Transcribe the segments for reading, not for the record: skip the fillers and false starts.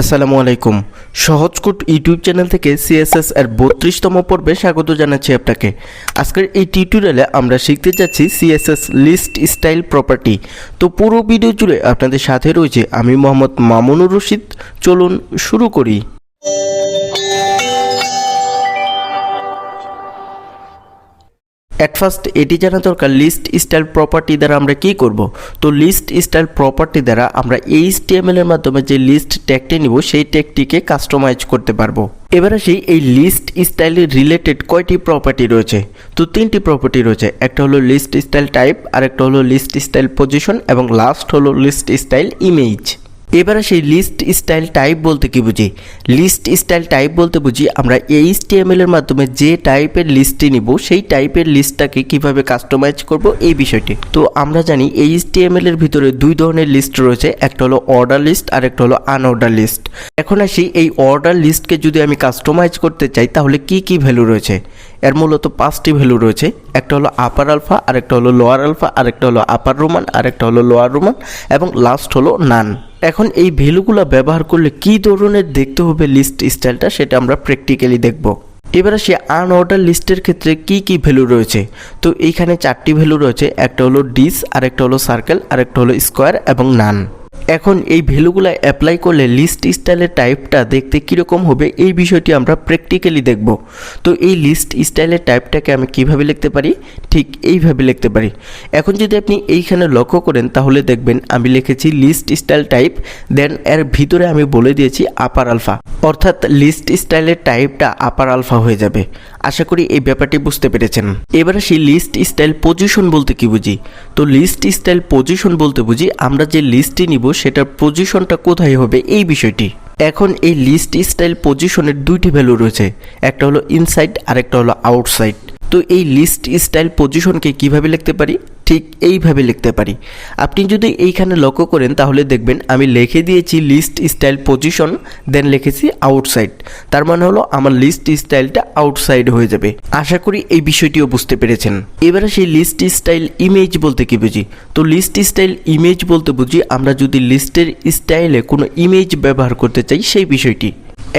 আসসালামু আলাইকুম। সহজকোড YouTube channel থেকে সিএসএস এর 32তম পর্বে স্বাগত জানাচ্ছি আপনাকে। আজকের এই টিউটোরিয়ালে আমরা শিখতে যাচ্ছি সিএসএস লিস্ট স্টাইল প্রপার্টি। তো পুরো ভিডিও জুড়ে আপনাদের সাথে রয়েছে আমি মোহাম্মদ মামুনুর রশিদ। চলুন শুরু করি। এট ফার্স্ট এটি জানা দরকার লিস্ট স্টাইল প্রপার্টি দ্বারা আমরা কি করব। তো লিস্ট স্টাইল প্রপার্টি দ্বারা আমরা HTML এর মাধ্যমে যে লিস্ট ট্যাগটি নিব সেই ট্যাগটিকে কাস্টমাইজ করতে পারবো। এবার আসি এই লিস্ট স্টাইলের রিলেটেড কয়টি প্রপার্টি রয়েছে। তো তিনটি প্রপার্টি রয়েছে, একটা হলো লিস্ট স্টাইল টাইপ, আরেকটা হলো লিস্ট স্টাইল পজিশন এবং লাস্ট হলো লিস্ট স্টাইল ইমেজ। এবার সেই লিস্ট স্টাইল টাইপ বলতে কি বুঝি? লিস্ট স্টাইল টাইপ বলতে বুঝি আমরা HTML এর মাধ্যমে যে টাইপের লিস্টটি নিব সেই টাইপের লিস্টটাকে কিভাবে কাস্টমাইজ করব এই বিষয়টি। তো আমরা জানি HTML এর ভিতরে দুই ধরনের লিস্ট রয়েছে, একটা হলো অর্ডার লিস্ট আর একটা হলো আনঅর্ডার লিস্ট। এখন আসি এই অর্ডার লিস্টকে যদি আমি কাস্টমাইজ করতে চাই তাহলে কি কি ভ্যালু রয়েছে। এর মূলত 5টি ভ্যালু রয়েছে, একটা হলো আপার আলফা, আরেকটা হলো লোয়ার আলফা, আরেকটা হলো আপার রোমান, আরেকটা হলো লোয়ার রোমান এবং লাস্ট হলো নান। এখন এই ভ্যালুগুলো ব্যবহার করলে কি ধরনের দেখতে হবে লিস্ট স্টাইলটা সেটা আমরা প্র্যাকটিক্যালি দেখব। এবার আসি আনঅর্ডার লিস্টের ক্ষেত্রে কি কি ভ্যালু রয়েছে। তো এইখানে 4টি ভ্যালু রয়েছে, একটা হলো ডিস, আরেকটা হলো সার্কেল, আরেকটা হলো স্কোয়ার এবং নান। এখন এই ভ্যালুগুলো অ্যাপ্লাই করলে লিস্ট স্টাইলের টাইপটা দেখতে কীরকম হবে এই বিষয়টি আমরা প্র্যাকটিক্যালি দেখব। তো এই লিস্ট স্টাইলের টাইপটাকে আমি কিভাবে লিখতে পারি, ঠিক এইভাবে লিখতে পারি। এখন যদি আপনি এইখানে লক্ষ্য করেন তাহলে দেখবেন আমি লিখেছি লিস্ট স্টাইল টাইপ, দেন এর ভিতরে আমি বলে দিয়েছি আপার আলফা, অর্থাৎ লিস্ট স্টাইলের টাইপটা আপার আলফা হয়ে যাবে। আশা করি এই ব্যাপারটি বুঝতে পেরেছেন। এবার আসি লিস্ট স্টাইল পজিশন বলতে কি বুঝি। তো লিস্ট স্টাইল পজিশন বলতে বুঝি আমরা যে লিস্টটি নিব সেটার পজিশনটা কোথায় হবে এই বিষয়টি। এখন এই লিস্ট স্টাইল পজিশনের দুইটি ভ্যালু রয়েছে, একটা হলো ইনসাইড আর একটা হলো আউটসাইড। তো এই লিস্ট স্টাইল পজিশনকে কিভাবে লিখতে পারি, ঠিক এইভাবে লিখতে পারি। আপনি যদি এইখানে লক্ষ্য করেন তাহলে দেখবেন আমি লিখে দিয়েছি লিস্ট স্টাইল পজিশন, দেন লিখেছি আউটসাইড। তার মানে হলো আমার লিস্ট স্টাইলটা আউটসাইড হয়ে যাবে। আশা করি এই বিষয়টিও বুঝতে পেরেছেন। এবারে সেই লিস্ট স্টাইল ইমেজ বলতে কি বুঝি। তো লিস্ট স্টাইল ইমেজ বলতে বুঝি আমরা যদি লিস্টের স্টাইলে কোনো ইমেজ ব্যবহার করতে চাই সেই বিষয়টি।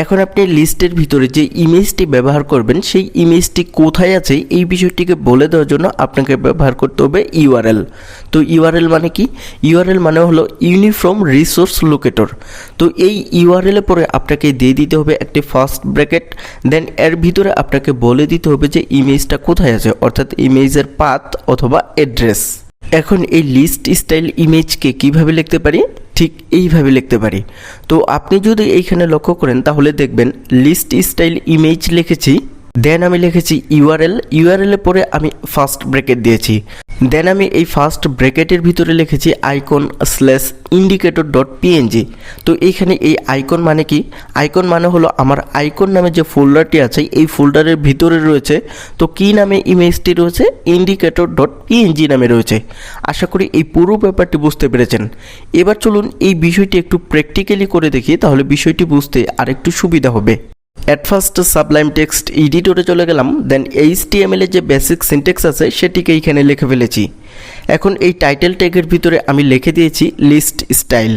এখন আপনি লিস্টের ভিতরে যে ইমেজটি ব্যবহার করবেন সেই ইমেজটি কোথায় আছে এই বিষয়টিকে বলে দেওয়ার জন্য আপনাকে ব্যবহার করতে হবে ইউআরএল। তো ইউআরএল মানে কি? ইউআরএল মানে হলো ইউনিফর্ম রিসোর্স লোকেটর। তো এই ইউআরএল এর পরে আপনাকে দিয়ে দিতে হবে একটি ফার্স্ট ব্র্যাকেট, দেন এর ভিতরে আপনাকে বলে দিতে হবে যে ইমেজটা কোথায় আছে, অর্থাৎ ইমেজের পাথ অথবা অ্যাড্রেস। এখন এই লিস্ট স্টাইল ইমেজকে কিভাবে লিখতে পারি, ঠিক এইভাবে লিখতে পারি। তো আপনি যদি এইখানে লক্ষ্য করেন তাহলে দেখবেন লিস্ট স্টাইল ইমেজ লিখেছি, দেন আমি লিখেছি ইউআরএল, ইউআরএল এর পরে আমি ফার্স্ট ব্র্যাকেট দিয়েছি, দেন আমি এই ফার্স্ট ব্র্যাকেটের ভিতরে লিখেছি icon slash indicator dot PNG. তো এইখানে এই আইকন মানে কি? আইকন মানে হলো আমার আইকন নামে যে ফোল্ডারটি আছে এই ফোল্ডারের ভিতরে রয়েছে। তো কি নামে ইমেজটি রয়েছে? ইন্ডিকেটর ডট পিএনজি নামে রয়েছে। আশা করি এই পুরো ব্যাপারটি বুঝতে পেরেছেন। এবার চলুন এই বিষয়টি একটু প্র্যাকটিক্যালি করে দেখি, তাহলে বিষয়টি বুঝতে আরেকটু সুবিধা হবে। অ্যাট ফার্স্ট সাবলাইম টেক্সট এডিটরে চলে গেলাম, দেন HTML এর যে বেসিক সিনট্যাক্স আছে সেটিকে এইখানে লিখে ফেলেছি। এখন এই টাইটেল ট্যাগের ভিতরে আমি লিখে দিয়েছি লিস্ট স্টাইল।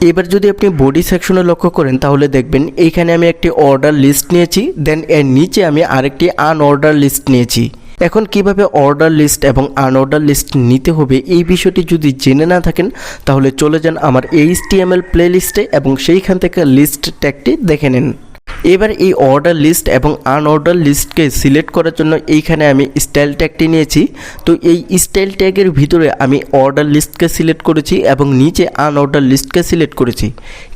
এবার যদি আপনি বডি সেকশনে লক্ষ্য করেন তাহলে দেখবেন এইখানে আমি একটি অর্ডার লিস্ট নিয়েছি, দেন এর নিচে আমি আরেকটি আনঅর্ডার লিস্ট নিয়েছি। এখন কিভাবে অর্ডার লিস্ট এবং আনঅর্ডার লিস্ট নিতে হবে এই বিষয়টি যদি জেনে না থাকেন তাহলে চলে যান আমার HTML প্লেলিস্টে এবং সেইখান থেকে লিস্ট ট্যাগটি দেখে নিন। এবার এই অর্ডার লিস্ট এবং আনঅর্ডার লিস্টকে সিলেক্ট করার জন্য এইখানে আমি স্টাইল ট্যাগটি নিয়েছি। তো এই স্টাইল ট্যাগের ভিতরে আমি অর্ডার লিস্টকে সিলেক্ট করেছি এবং নিচে আনঅর্ডার লিস্টকে সিলেক্ট করেছি,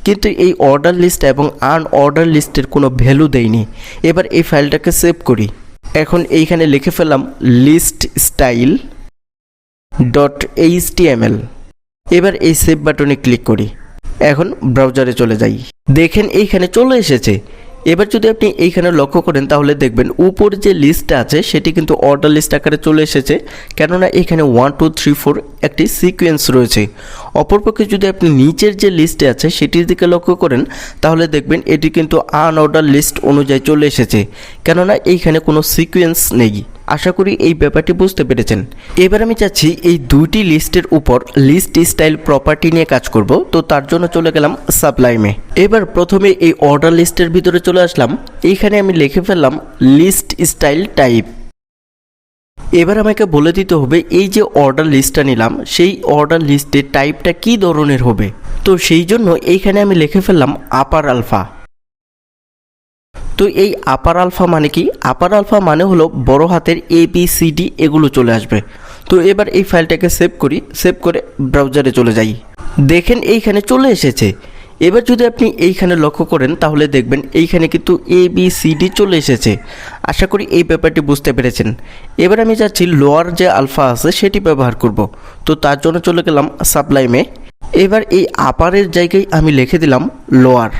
কিন্তু এই অর্ডার লিস্ট এবং আনঅর্ডার লিস্টের কোনো ভ্যালু দেইনি। এবার এই ফাইলটাকে সেভ করি। এখন এইখানে লিখে ফেললাম লিস্ট স্টাইল ডট HTML। এবার এই সেভ বাটনে ক্লিক করি। এখন ব্রাউজারে চলে যাই, দেখেন এইখানে চলে এসেছে। এবার যদি আপনি এইখানে লক্ষ্য করেন তাহলে দেখবেন উপর যে লিস্টটা আছে সেটি কিন্তু অর্ডার লিস্ট আকারে চলে এসেছে, কেননা এখানে 1 2 3 4 একটি সিকোয়েন্স রয়েছে। অপরপক্ষে যদি আপনি নিচের যে লিস্টে আছে সেটির দিকে লক্ষ্য করেন তাহলে দেখবেন এটি কিন্তু আনঅর্ডার লিস্ট অনুযায়ী চলে এসেছে, কেননা এইখানে কোনো সিকোয়েন্স নেই। আশা করি এই ব্যাপারটি বুঝতে পেরেছেন। এবার আমি চাচ্ছি এই দুইটি লিস্টের উপর লিস্ট স্টাইল প্রপার্টি নিয়ে কাজ করব। তো তার জন্য চলে গেলাম সাবলাইমে। এবার প্রথমে এই অর্ডার লিস্টের ভিতরে চলে আসলাম। এইখানে আমি লিখে ফেললাম লিস্ট স্টাইল টাইপ। এবার আমাকে বলে দিতে হবে এই যে অর্ডার লিস্টটা নিলাম সেই অর্ডার লিস্টের টাইপটা কি ধরনের হবে। তো সেই জন্য এইখানে আমি লিখে ফেললাম আপার আলফা। তো এই আপার আলফা মানে কি? আপার আলফা মানে হলো বড় হাতের ABCD এগুলো চলে আসবে। তো এবার এই ফাইলটাকে সেভ করি, সেভ করে ব্রাউজারে চলে যাই। দেখেন এইখানে চলে এসেছে। এবার যদি আপনি এইখানে লক্ষ্য করেন তাহলে দেখবেন এইখানে কিন্তু ABCD চলে এসেছে। আশা করি এই ব্যাপারটি বুঝতে পেরেছেন। এবার আমি যাচ্ছি লোয়ার যে আলফা আছে সেটি ব্যবহার করব। তো তার জন্য চলে গেলাম সাবলাইমে। এবার এই আপারের জায়গায় আমি লিখে দিলাম লোয়ার।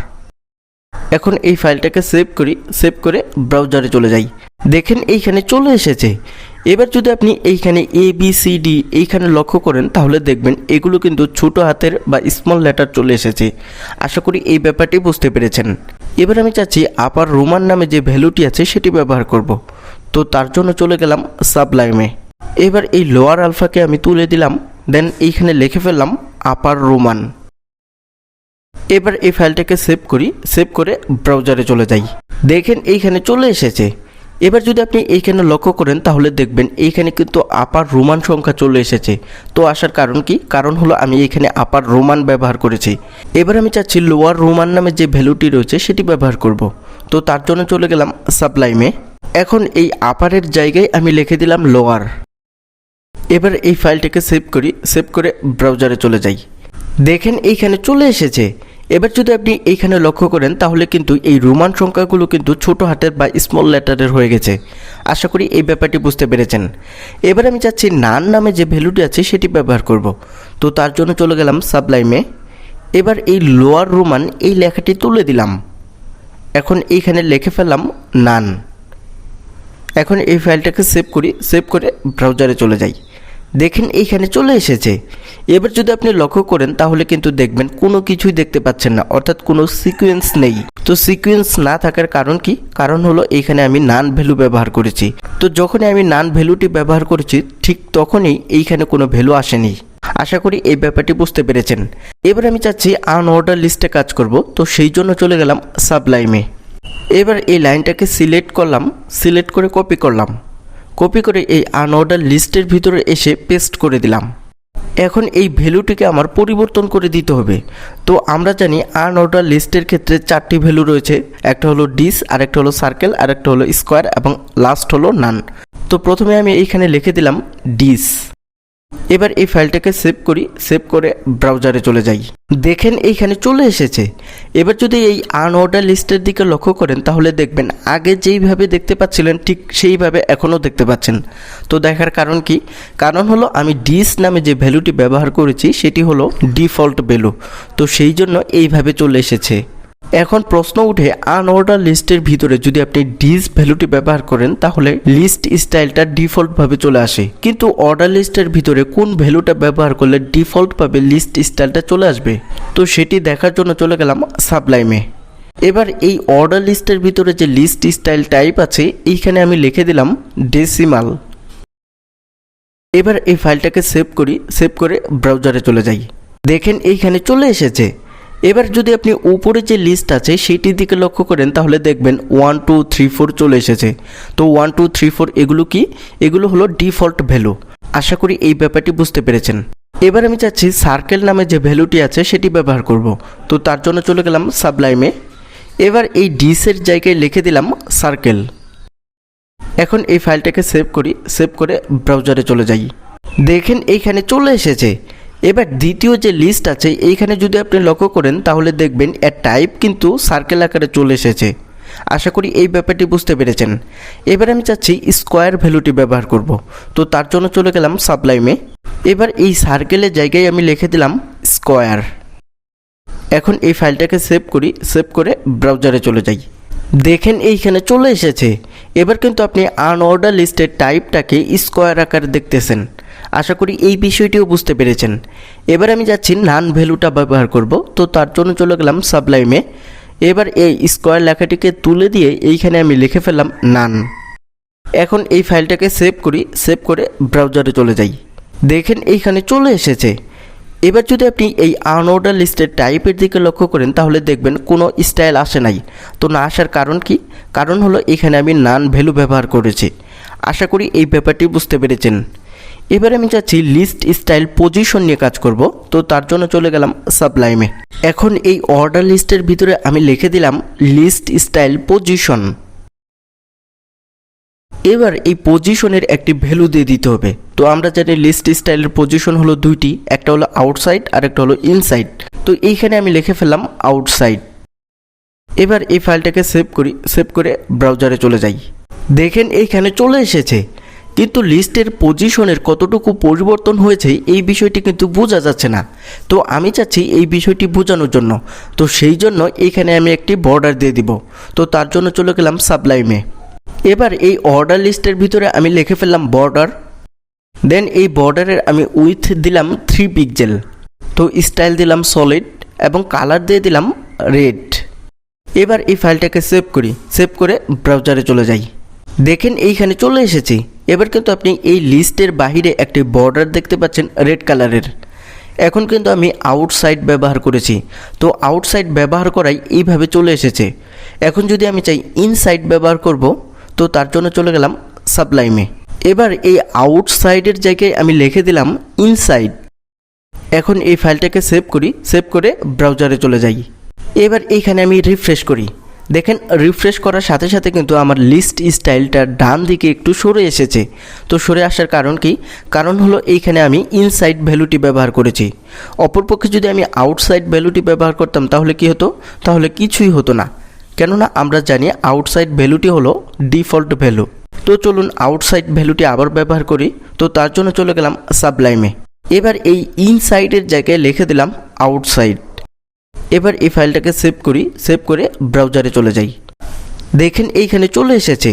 এখন এই ফাইলটাকে সেভ করি, সেভ করে ব্রাউজারে চলে যাই। দেখেন এইখানে চলে এসেছে। এবার যদি আপনি এইখানে ABCD এইখানে লক্ষ্য করেন তাহলে দেখবেন এগুলো কিন্তু ছোট হাতের বা স্মল লেটার চলে এসেছে। আশা করি এই ব্যাপারটি বুঝতে পেরেছেন। এবার আমি চাচ্ছি আপার রোমান নামে যে ভ্যালুটি আছে সেটি ব্যবহার করব। তো তার জন্য চলে গেলাম সাবলাইমে। এবার এই লোয়ার আলফাকে আমি তুলে দিলাম, দেন এইখানে লিখে ফেললাম আপার রোমান। এবার এই ফাইলটাকে সেভ করি, সেভ করে ব্রাউজারে চলে যাই। দেখেন এইখানে চলে এসেছে। এবার যদি আপনি এইখানে লক্ষ্য করেন তাহলে দেখবেন এইখানে কিন্তু আপার রোমান সংখ্যা চলে এসেছে। তো আসার কারণ কি? কারণ হলো আমি এইখানে আপার রোমান ব্যবহার করেছি। এবার আমি চাচ্ছি লোয়ার রোমান নামে যে ভ্যালুটি রয়েছে সেটি ব্যবহার করব। তো তার জন্য চলে গেলাম সাবলাইমে। এখন এই আপারের জায়গায় আমি লিখে দিলাম লোয়ার। এবার এই ফাইলটাকে সেভ করি, সেভ করে ব্রাউজারে চলে যাই। দেখেন এইখানে চলে এসেছে। এবার যদি আপনি এইখানে লক্ষ্য করেন তাহলে কিন্তু এই রোমান সংখ্যাগুলো কিন্তু ছোট হাতের বা স্মল লেটারের হয়ে গেছে। আশা করি এই ব্যাপারটি বুঝতে পেরেছেন। এবার আমি চাচ্ছি নান নামে যে ভ্যালুটি আছে সেটি ব্যবহার করব। তো তার জন্য চলে গেলাম সাবলাইমে। এবার এই লোয়ার রোমান এই লেখাটি তুলে দিলাম। এখন এইখানে লিখে ফেললাম নান। এখন এই ফাইলটাকে সেভ করি, সেভ করে ব্রাউজারে চলে যাই। দেখেন এইখানে চলে এসেছে। এবার যদি আপনি লক্ষ্য করেন তাহলে কিন্তু দেখবেন কোনো কিছুই দেখতে পাচ্ছেন না, অর্থাৎ কোনো সিকোয়েন্স নেই। তো সিকোয়েন্স না থাকার কারণ কি? কারণ হলো এইখানে আমি নান ভ্যালু ব্যবহার করেছি। তো যখনই আমি নান ভ্যালুটি ব্যবহার করেছি ঠিক তখনই এইখানে কোনো ভ্যালু আসেনি। আশা করি এই ব্যাপারটি বুঝতে পেরেছেন। এবার আমি চাচ্ছি আনঅর্ডার লিস্টে কাজ করব। তো সেই জন্য চলে গেলাম সাবলাইমে। এবার এই লাইনটাকে সিলেক্ট করলাম, সিলেক্ট করে কপি করলাম, কপি করে এই আনঅর্ডার লিস্টের ভিতরে এসে পেস্ট করে দিলাম। এখন এই ভ্যালুটিকে আমার পরিবর্তন করে দিতে হবে। তো আমরা জানি আনঅর্ডার লিস্টের ক্ষেত্রে 4টি ভ্যালু রয়েছে। একটা হলো ডিস, আরেকটা হলো সার্কেল, আরেকটা হলো স্কোয়ার এবং লাস্ট হলো নান। তো প্রথমে আমি এইখানে লিখে দিলাম ডিস। এবার এই ফাইলটাকে সেভ করি, সেভ করে ব্রাউজারে চলে যাই। দেখেন এইখানে চলে এসেছে। এবার যদি এই আনঅর্ডার লিস্টের দিকে লক্ষ্য করেন তাহলে দেখবেন আগে যেইভাবে দেখতে পাচ্ছিলেন ঠিক সেইভাবে এখনও দেখতে পাচ্ছেন। তো দেখার কারণ কি? কারণ হলো আমি ডিস নামে যে ভ্যালুটি ব্যবহার করেছি সেটি হলো ডিফল্ট ভ্যালু। তো সেই জন্য এইভাবে চলে এসেছে। এখন প্রশ্ন উঠে আনঅর্ডার লিস্টের ভিতরে যদি আপনি ডিস ভ্যালুটি ব্যবহার করেন তাহলে লিস্ট স্টাইলটা ডিফল্টভাবে চলে আসে, কিন্তু অর্ডার লিস্টের ভিতরে কোন ভ্যালুটা ব্যবহার করলে ডিফল্টভাবে লিস্ট স্টাইলটা চলে আসবে। তো সেটি দেখার জন্য চলে গেলাম সাবলাইমে। এবার এই অর্ডার লিস্টের ভিতরে যে লিস্ট স্টাইল টাইপ আছে এইখানে আমি লিখে দিলাম ডেসিমাল। এবার এই ফাইলটাকে সেভ করি, সেভ করে ব্রাউজারে চলে যাই। দেখেন এইখানে চলে এসেছে। এবার যদি আপনি উপরে যে লিস্ট আছে সেইটির দিকে লক্ষ্য করেন তাহলে দেখবেন 1 2 3 4 চলে এসেছে। তো 1 2 3 4 এগুলো কি? এগুলো হলো ডিফল্ট ভ্যালু। আশা করি এই ব্যাপারটি বুঝতে পেরেছেন। এবার আমি চাচ্ছি সার্কেল নামে যে ভ্যালুটি আছে সেটি ব্যবহার করব। তো তার জন্য চলে গেলাম সাবলাইমে। এবার এই ডিসের জায়গায় লিখে দিলাম সার্কেল। এখন এই ফাইলটাকে সেভ করি, সেভ করে ব্রাউজারে চলে যাই। দেখেন এইখানে চলে এসেছে। এবার দ্বিতীয় যে লিস্ট আছে এইখানে যদি আপনি লক্ষ্য করেন তাহলে দেখবেন এর টাইপ কিন্তু সার্কেল আকারে চলে এসেছে। আশা করি এই ব্যাপারটি বুঝতে পেরেছেন। এবার আমি চাচ্ছি স্কোয়ার ভ্যালুটি ব্যবহার করব। তো তার জন্য চলে গেলাম সাবলাইমে। এবার এই সার্কেলের জায়গায় আমি লিখে দিলাম স্কোয়ার। এখন এই ফাইলটাকে সেভ করি, সেভ করে ব্রাউজারে চলে যাই। দেখেন এইখানে চলে এসেছে। এবার কিন্তু আপনি আনঅর্ডার লিস্টের টাইপটাকে স্কোয়ার আকারে দেখতেছেন। আশা করি এই বিষয়টিও বুঝতে পেরেছেন। এবার আমি যাচ্ছি নান ভ্যালুটা ব্যবহার করব। তো তার জন্য চলে গেলাম সাবলাইমে। এবার এই স্কোয়ার লেখাটিকে তুলে দিয়ে এইখানে আমি লিখে ফেললাম নান। এখন এই ফাইলটাকে সেভ করি, সেভ করে ব্রাউজারে চলে যাই। দেখেন এইখানে চলে এসেছে। এবার যদি আপনি এই আনঅর্ডার লিস্টের টাইপের দিকে লক্ষ্য করেন তাহলে দেখবেন কোনো স্টাইল আসে নাই। তো না আসার কারণ কি? কারণ হলো এখানে আমি নান ভ্যালু ব্যবহার করেছি। আশা করি এই ব্যাপারটি বুঝতে পেরেছেন। এবার আমি চাচ্ছি লিস্ট স্টাইল পজিশন নিয়ে কাজ করব। তো তার জন্য চলে গেলাম সাবলাইমে। এখন এই অর্ডার লিস্টের ভিতরে আমি লিখে দিলাম লিস্ট স্টাইল পজিশন। এবার এই পজিশনের একটি ভ্যালু দিয়ে দিতে হবে। তো আমরা জানি লিস্ট স্টাইলের পজিশন হলো দুইটি, একটা হলো আউটসাইড আর একটা হলো ইনসাইড। তো এইখানে আমি লিখে ফেললাম আউটসাইড। এবার এই ফাইলটাকে সেভ করি, সেভ করে ব্রাউজারে চলে যাই। দেখেন এইখানে চলে এসেছে, কিন্তু লিস্টের পজিশনের কতটুকু পরিবর্তন হয়েছে এই বিষয়টি কিন্তু বোঝা যাচ্ছে না। তো আমি চাচ্ছি এই বিষয়টি বোঝানোর জন্য, তো সেই জন্য এইখানে আমি একটি বর্ডার দিয়ে দিব। তো তার জন্য চলে গেলাম সাবলাইমে। এবার এই অর্ডার লিস্টের ভিতরে আমি লিখে ফেললাম বর্ডার। দেন এই বর্ডারের আমি উইথ দিলাম 3 পিক্সেল। তো স্টাইল দিলাম সলিড এবং কালার দিয়ে দিলাম রেড। এবার এই ফাইলটাকে সেভ করি, সেভ করে ব্রাউজারে চলে যাই। দেখেন এইখানে চলে এসেছে। এবার কিন্তু আপনি এই লিস্টের বাহিরে একটি বর্ডার দেখতে পাচ্ছেন রেড কালারের। এখন কিন্তু আমি আউটসাইড ব্যবহার করেছি। তো আউটসাইড ব্যবহার করাই এইভাবে চলে এসেছে। এখন যদি আমি চাই ইনসাইড ব্যবহার করব, তো তার জন্য চলে গেলাম সাবলাইমে। এবার এই আউটসাইডের জায়গায় আমি লিখে দিলাম ইনসাইড। এখন এই ফাইলটাকে সেভ করি, সেভ করে ব্রাউজারে চলে যাই। এবার এইখানে আমি রিফ্রেশ করি। দেখেন রিফ্রেশ করার সাথে সাথে কিন্তু আমার লিস্ট স্টাইলটা ডান দিকে একটু সরে এসেছে। তো সরে আসার কারণ কি? কারণ হলো এইখানে আমি ইনসাইড ভ্যালুটি ব্যবহার করেছি। অপরপক্ষে যদি আমি আউটসাইড ভ্যালুটি ব্যবহার করতাম তাহলে কি হতো? তাহলে কিছুই হতো না। কেননা আমরা জানি আউটসাইড ভ্যালুটি হলো ডিফল্ট ভ্যালু। তো চলুন আউটসাইড ভ্যালুটি আবার ব্যবহার করি। তো তার জন্য চলে গেলাম সাবলাইমে। এবার এই ইনসাইডের জায়গায় লিখে দিলাম আউটসাইড। এবার এই ফাইলটাকে সেভ করি, সেভ করে ব্রাউজারে চলে যাই। দেখেন এইখানে চলে এসেছে।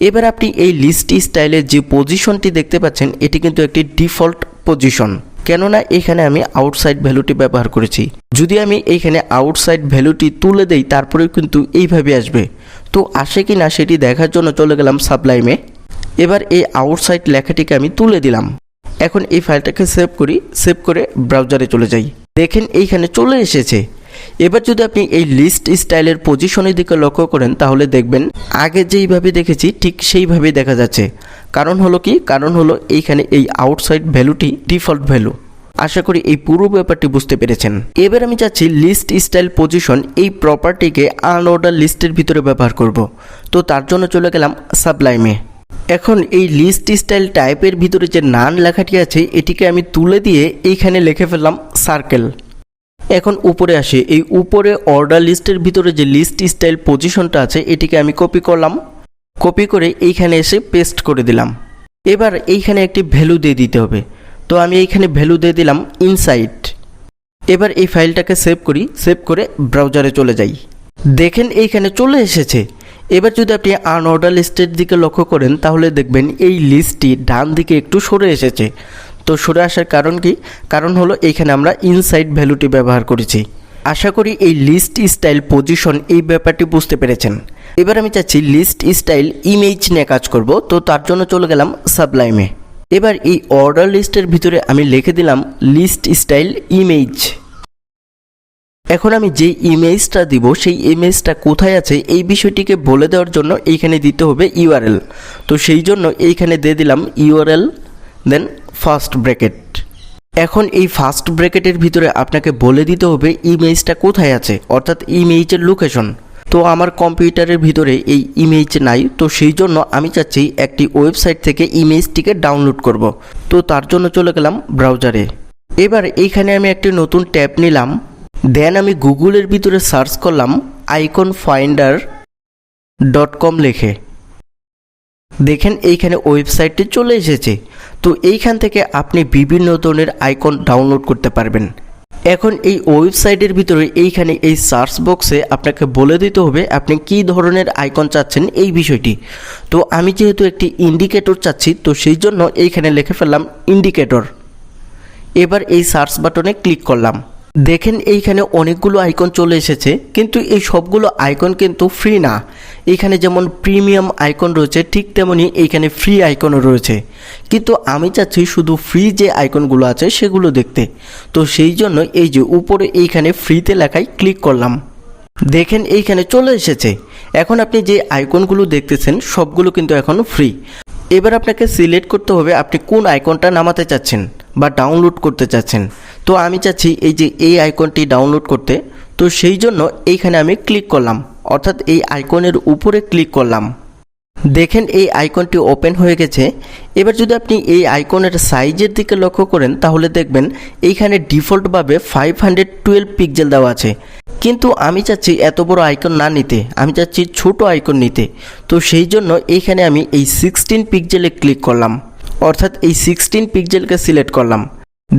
এবার আপনি এই লিস্ট স্টাইলের যে পজিশনটি দেখতে পাচ্ছেন এটি কিন্তু একটি ডিফল্ট পজিশন, কেননা এখানে আমি আউটসাইড ভ্যালুটি ব্যবহার করেছি। যদি আমি এইখানে আউটসাইড ভ্যালুটি তুলে দেই তারপরেও কিন্তু এইভাবে আসবে। তো আসে কি না সেটি দেখার জন্য চলে গেলাম সাবলাইমে। এবার এই আউটসাইড লেখাটিকে আমি তুলে দিলাম। এখন এই ফাইলটাকে সেভ করি, সেভ করে ব্রাউজারে চলে যাই। দেখেন এইখানে চলে এসেছে। এবার যদি আপনি এই লিস্ট স্টাইলের পজিশনের দিকে লক্ষ্য করেন তাহলে দেখবেন আগে যেইভাবে দেখেছি ঠিক সেইভাবেই দেখা যাচ্ছে। কারণ হলো কি? কারণ হলো এইখানে এই আউটসাইড ভ্যালুটি ডিফল্ট ভ্যালু। আশা করি এই পুরো ব্যাপারটি বুঝতে পেরেছেন। এবার আমি চাচ্ছি লিস্ট স্টাইল পজিশন এই প্রপার্টিকে আনঅর্ডার লিস্টের ভিতরে ব্যবহার করব। তো তার জন্য চলে গেলাম সাবলাইমে। এখন এই লিস্ট স্টাইল টাইপের ভিতরে যে নান লেখাটি আছে এটিকে আমি তুলে দিয়ে এইখানে লিখে ফেললাম সার্কেল। এখন উপরে আসি। এই উপরে অর্ডার লিস্টের ভিতরে যে লিস্ট স্টাইল পজিশনটা আছে এটিকে আমি কপি করলাম। কপি করে এইখানে এসে পেস্ট করে দিলাম। এবার এইখানে একটি ভ্যালু দিয়ে দিতে হবে। তো আমি এইখানে ভ্যালু দিয়ে দিলাম ইনসাইড। এবার এই ফাইলটাকে সেভ করি, সেভ করে ব্রাউজারে চলে যাই। দেখেন এইখানে চলে এসেছে। এবার যদি আপনি আনঅর্ডার লিস্টের দিকে লক্ষ্য করেন তাহলে দেখবেন এই লিস্টটি ডান দিকে একটু সরে এসেছে। তো সরে আসার কারণ কি? কারণ হলো এইখানে আমরা ইনসাইড ভ্যালুটি ব্যবহার করেছি। আশা করি এই লিস্ট স্টাইল পজিশন এই ব্যাপারটি বুঝতে পেরেছেন। এবার আমি চাচ্ছি লিস্ট স্টাইল ইমেজ নিয়ে কাজ করব। তো তার জন্য চলে গেলাম সাবলাইমে। এবার এই অর্ডার লিস্টের ভিতরে আমি লিখে দিলাম লিস্ট স্টাইল ইমেজ। এখন আমি যে ইমেজটা দিব সেই ইমেজটা কোথায় আছে এই বিষয়টিকে বলে দেওয়ার জন্য এইখানে দিতে হবে ইউআরএল। তো সেই জন্য এইখানে দিয়ে দিলাম ইউআরএল, দেন ফার্স্ট ব্র্যাকেট। এখন এই ফার্স্ট ব্র্যাকেটের ভিতরে আপনাকে বলে দিতে হবে ইমেজটা কোথায় আছে, অর্থাৎ ইমেজের লোকেশন। তো আমার কম্পিউটারের ভিতরে এই ইমেজ নাই। তো সেই জন্য আমি চাচ্ছি একটি ওয়েবসাইট থেকে ইমেজটিকে ডাউনলোড করব। তো তার জন্য চলে গেলাম ব্রাউজারে। এবার এইখানে আমি একটি নতুন ট্যাব নিলাম। দেন আমি গুগলের ভিতরে সার্চ করলাম iconfinder.com লিখে। দেখেন এইখানে ওয়েবসাইটটি চলে এসেছে। তো এইখান থেকে আপনি বিভিন্ন ধরনের আইকন ডাউনলোড করতে পারবেন। এখন এই ওয়েবসাইটের ভিতরে এইখানে এই সার্চ বক্সে আপনাকে বলে দিতে হবে আপনি কী ধরনের আইকন চাচ্ছেন এই বিষয়টি। তো আমি যেহেতু একটি ইন্ডিকেটর চাচ্ছি তো সেই জন্য এইখানে লিখে ফেললাম ইন্ডিকেটর। এবার এই সার্চ বাটনে ক্লিক করলাম। দেখেন এইখানে অনেকগুলো আইকন চলে এসেছে, কিন্তু এই সবগুলো আইকন কিন্তু ফ্রি না। এখানে যেমন প্রিমিয়াম আইকন রয়েছে ঠিক তেমনি এইখানে ফ্রি আইকনও রয়েছে, কিন্তু আমি চাচ্ছি শুধু ফ্রি যে আইকনগুলো আছে সেগুলো দেখতে। তো সেই জন্য এই যে উপরে এইখানে ফ্রিতে লেখায় ক্লিক করলাম, দেখেন এইখানে চলে এসেছে। এখন আপনি যে আইকনগুলো দেখতেছেন সবগুলো কিন্তু এখন ফ্রি। এবার আপনাকে সিলেক্ট করতে হবে আপনি কোন আইকনটা নামাতে চাচ্ছেন বা ডাউনলোড করতে চাচ্ছেন। তো আমি চাচ্ছি এই যে এই আইকনটি ডাউনলোড করতে, তো সেই জন্য এইখানে আমি ক্লিক করলাম, অর্থাৎ এই আইকনের উপরে ক্লিক করলাম। দেখেন এই আইকনটি ওপেন হয়ে গেছে। এবার যদি আপনি এই আইকনের সাইজের দিকে লক্ষ্য করেন তাহলে দেখবেন এইখানে ডিফল্টভাবে 512 পিক্সেল দেওয়া আছে, কিন্তু আমি চাচ্ছি এত বড় আইকন না নিতে, আমি চাচ্ছি ছোট আইকন নিতে। তো সেই জন্য এইখানে আমি এই 16 পিক্সেলে ক্লিক করলাম, অর্থাৎ এই 16 পিক্সেলকে সিলেক্ট করলাম।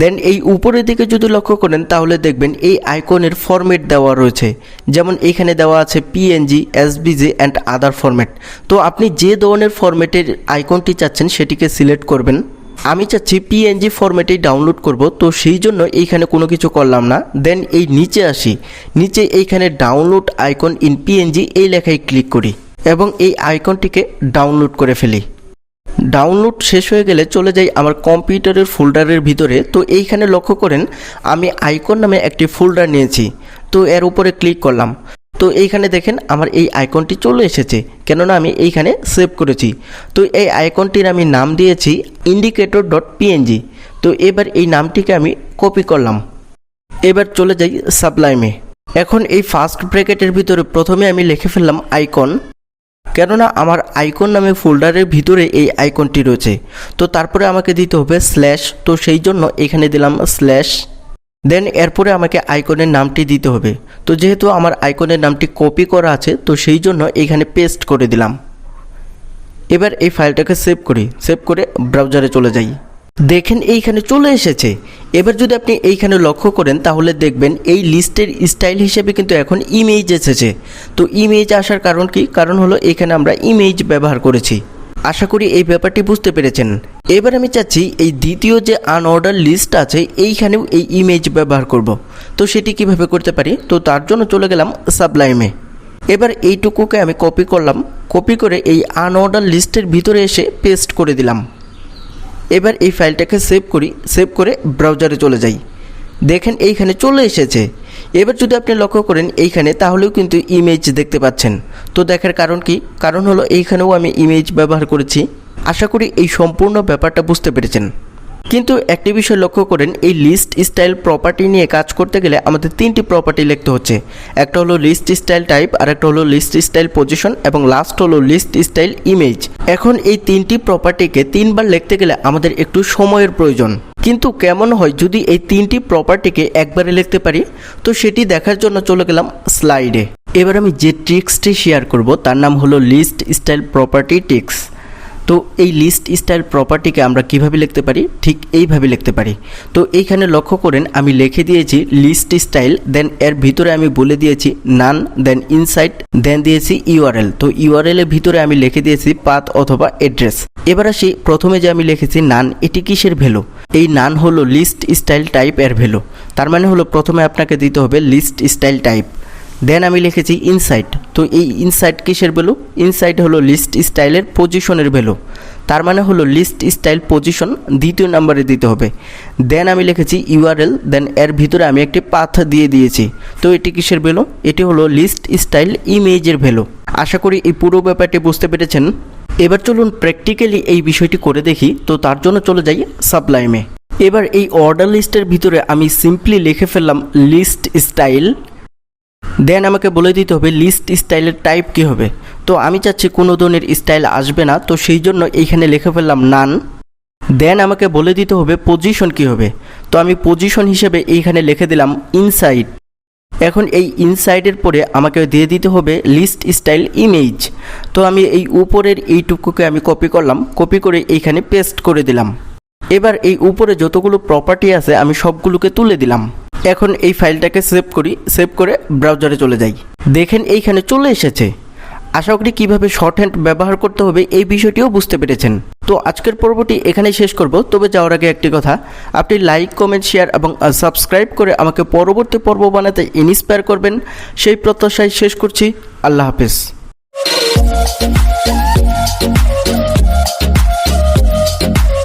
দেন এই উপরের দিকে যদি লক্ষ্য করেন তাহলে দেখবেন এই আইকনের ফরম্যাট দেওয়া রয়েছে, যেমন এখানে দেওয়া আছে PNG, SVG and other format. তো আপনি যে ধরনের ফরম্যাটের আইকনটি চাচ্ছেন সেটিকে সিলেক্ট করবেন। আমি চাচ্ছি পিএনজি ফরম্যাটেই ডাউনলোড করব, তো সেই জন্য এইখানে কোনো কিছু করলাম না। দেন এই নিচে আসি, নিচে এইখানে ডাউনলোড আইকন ইন পিএনজি এই লেখায় ক্লিক করি এবং এই আইকনটিকে ডাউনলোড করে ফেলি। ডাউনলোড শেষ হয়ে গেলে চলে যাই আমার কম্পিউটারের ফোল্ডারের ভিতরে। তো এইখানে লক্ষ্য করেন আমি আইকন নামে একটি ফোল্ডার নিয়েছি, তো এর উপরে ক্লিক করলাম। তো এইখানে দেখেন আমার এই আইকনটি চলে এসেছে, কেননা আমি এইখানে সেভ করেছি। তো এই আইকনটির আমি নাম দিয়েছি ইন্ডিকেটর.png। তো এবার এই নামটিকে আমি কপি করলাম। এবার চলে যাই সাবলাইমে। এখন এই ফার্স্ট ব্র্যাকেটের ভিতরে প্রথমে আমি লিখে ফেললাম আইকন, কেননা আমার আইকন নামে ফোল্ডারের ভিতরে এই আইকনটি রয়েছে। তো তারপরে আমাকে দিতে হবে স্ল্যাশ, তো সেই জন্য এখানে দিলাম স্ল্যাশ। দেন এরপরে আমাকে আইকনের নামটি দিতে হবে। তো যেহেতু আমার আইকনের নামটি কপি করা আছে তো সেই জন্য এখানে পেস্ট করে দিলাম। এবার এই ফাইলটাকে সেভ করি, সেভ করে ব্রাউজারে চলে যাই। দেখেন এইখানে চলে এসেছে। এবার যদি আপনি এইখানে লক্ষ্য করেন তাহলে দেখবেন এই লিস্টের স্টাইল হিসেবে কিন্তু এখন ইমেজ এসেছে। তো ইমেজ আসার কারণ কি? কারণ হলো এখানে আমরা ইমেজ ব্যবহার করেছি। আশা করি এই ব্যাপারটি বুঝতে পেরেছেন। এবার আমি চাচ্ছি এই দ্বিতীয় যে আনঅর্ডার লিস্ট আছে এইখানেও এই ইমেজ ব্যবহার করব। তো সেটি কিভাবে করতে পারি? তো তার জন্য চলে গেলাম সাবলাইমে। এবার এইটুকুকে আমি কপি করলাম, কপি করে এই আনঅর্ডার লিস্টের ভিতরে এসে পেস্ট করে দিলাম। এবার এই ফাইলটাকে সেভ করি, সেভ করে ব্রাউজারে চলে যাই। দেখেন এইখানে চলে এসেছে। এবার যদি আপনি লক্ষ্য করেন এইখানে তাহলেও কিন্তু ইমেজ দেখতে পাচ্ছেন। তো দেখার কারণ কি? কারণ হলো এইখানেও আমি ইমেজ ব্যবহার করেছি। আশা করি এই সম্পূর্ণ ব্যাপারটা বুঝতে পেরেছেন। কিন্তু একটি বিষয় লক্ষ্য করেন, এই লিস্ট স্টাইল প্রপার্টি নিয়ে কাজ করতে গেলে আমাদের তিনটি প্রপার্টি লিখতে হচ্ছে। একটা হলো লিস্ট স্টাইল টাইপ, আর একটা হলো লিস্ট স্টাইল পজিশন এবং লাস্ট হলো লিস্ট স্টাইল ইমেজ। এখন এই তিনটি প্রপার্টিকে তিনবার লিখতে গেলে আমাদের একটু সময়ের প্রয়োজন। কিন্তু কেমন হয় যদি এই তিনটি প্রপার্টিকে একবারে লিখতে পারি? তো সেটি দেখার জন্য চলে গেলাম স্লাইডে। এবার আমি যে ট্রিক্সটি শেয়ার করব তার নাম হলো লিস্ট স্টাইল প্রপার্টি ট্রিক্স। তো এই লিস্ট স্টাইল প্রপার্টিকে আমরা কিভাবে লিখতে পারি? ঠিক এইভাবে লিখতে পারি। তো এইখানে লক্ষ্য করেন আমি লিখে দিয়েছি লিস্ট স্টাইল, দেন এর ভিতরে আমি বলে দিয়েছি নান, দেন ইনসাইড, দেন দিয়েছি ইউআরএল। তো ইউআরএল এর ভিতরে আমি লিখে দিয়েছি পাথ অথবা অ্যাড্রেস। এবার আসি প্রথমে যে আমি লিখেছি নান, এটি কিসের ভ্যালু? এই নান হলো লিস্ট স্টাইল টাইপ এর ভ্যালু। তার মানে হলো প্রথমে আপনাকে দিতে হবে লিস্ট স্টাইল টাইপ। দেন আমি লিখেছি ইনসাইড, তো এই ইনসাইড কিসের ভ্যালু? ইনসাইড হলো লিস্ট স্টাইলের পজিশনের ভ্যালু। তার মানে হলো লিস্ট স্টাইল পজিশন দ্বিতীয় নম্বরে দিতে হবে। দেন আমি লিখেছি ইউআরএল, দেন এর ভিতরে আমি একটি পাথ দিয়ে দিয়েছি। তো এটি কিসের ভ্যালু? এটি হলো লিস্ট স্টাইল ইমেজের ভ্যালু। আশা করি এই পুরো ব্যাপারটি বুঝতে পেরেছেন। এবার চলুন প্র্যাকটিক্যালি এই বিষয়টি করে দেখি। তো তার জন্য চলে যাই সাবলাইমে। এবার এই অর্ডার লিস্টের ভিতরে আমি সিম্পলি লিখে ফেললাম লিস্ট স্টাইল। দেন আমাকে বলে দিতে হবে লিস্ট স্টাইলের টাইপ কী হবে। তো আমি চাচ্ছি কোনো ধরনের স্টাইল আসবে না, তো সেই জন্য এইখানে লিখে ফেললাম নান। দেন আমাকে বলে দিতে হবে পজিশন কী হবে। তো আমি পজিশন হিসেবে এইখানে লিখে দিলাম ইনসাইড। এখন এই ইনসাইডের পরে আমাকে দিয়ে দিতে হবে লিস্ট স্টাইল ইমেজ। তো আমি এই উপরের এইটুকুকে আমি কপি করলাম, কপি করে এইখানে পেস্ট করে দিলাম। এবার এই উপরে যতগুলো প্রপার্টি আছে আমি সবগুলোকে তুলে দিলাম। এখন এই ফাইলটাকে সেভ করি, সেভ করে ব্রাউজারে চলে যাই। দেখেন এইখানে চলে এসেছে। আশা করি কীভাবে শর্ট হ্যান্ড ব্যবহার করতে হবে এই বিষয়টিও বুঝতে পেরেছেন। তো আজকের পর্বটি এখানেই শেষ করব। তবে যাওয়ার আগে একটি কথা, আপনি লাইক, কমেন্ট, শেয়ার এবং সাবস্ক্রাইব করে আমাকে পরবর্তী পর্ব বানাতে ইন্সপায়ার করবেন, সেই প্রত্যাশায় শেষ করছি। আল্লাহ হাফেজ।